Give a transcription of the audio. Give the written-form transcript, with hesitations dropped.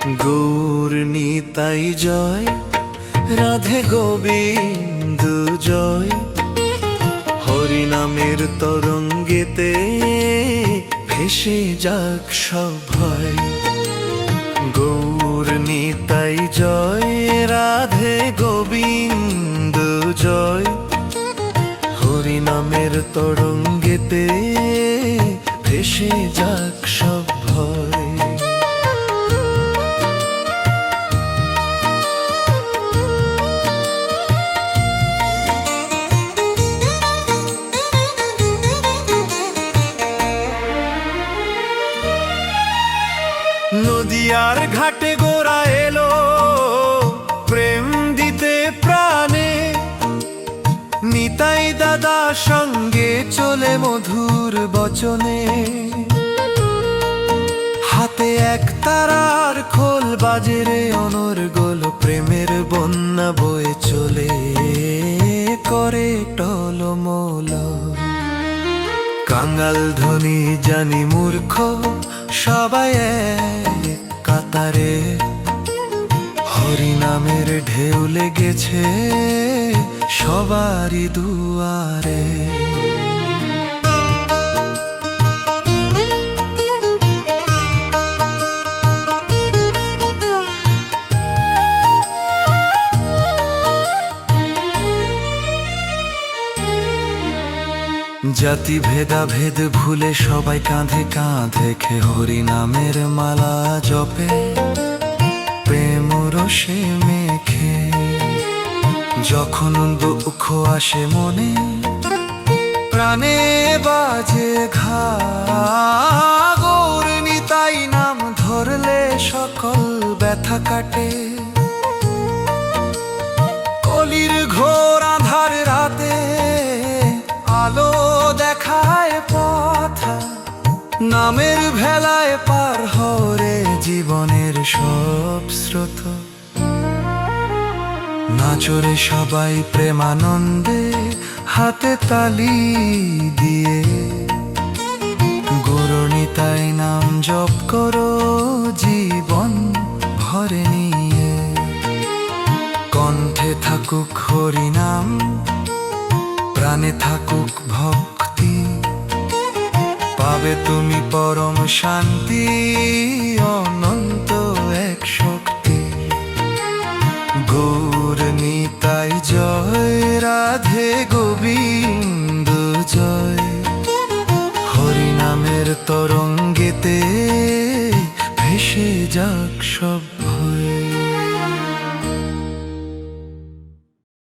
গৌর নিতাই জয়, রাধে গোবিন্দ জয়। হরি নামের তরঙ্গেতে ভেসে যাক সব ভয়। গৌর নিতাই জয়, রাধে গোবিন্দ জয়। হরি নামের তরঙ্গেতে ভেসে যাক সব ভয়। নদিয়ার ঘাটে গোরা এলো প্রেম দিতে প্রাণে। নিতাই দাদা সঙ্গে চলে মধুর বচনে। হাতে এক তারার খোল বাজে রে অনর্গল, প্রেমের বন্যা বয়ে চলে করে টলমল। কাঙ্গাল ধ্বনি জানি মূর্খ সবাই এক কাতারে। হরি নামের ঢেউ লেগেছে সবারই দুয়ারে। জাতি ভেদাভেদ ভুলে সবাই কাঁধে কাঁধে খে হরি নামের মালা জপে প্রেম রসে মেখে। যখন দুঃখ আসে মনে প্রাণে বাজে ঘা। গৌর নিতাই নাম ধরলে সকল ব্যথা কাটে। কলির ঘোর আধার রাতে আলো দেখায় পথ। নামের ভেলায় পার হরে জীবনের সব স্রোত। নাচরে সবাই প্রেমানন্দে হাতে তালি দিয়ে। গুরু নিতাই নাম জপ করো জীবন ভরে নিয়ে। কণ্ঠে থাকুক হরি নাম, প্রাণে থাকুক ভক্তি। পাবে তুমি পরম শান্তি, অনন্ত এক শক্তি। গৌর নিতাই জয়, রাধে গোবিন্দ জয়। হরি নামের তরঙ্গেতে ভেসে যাক সব ভয়।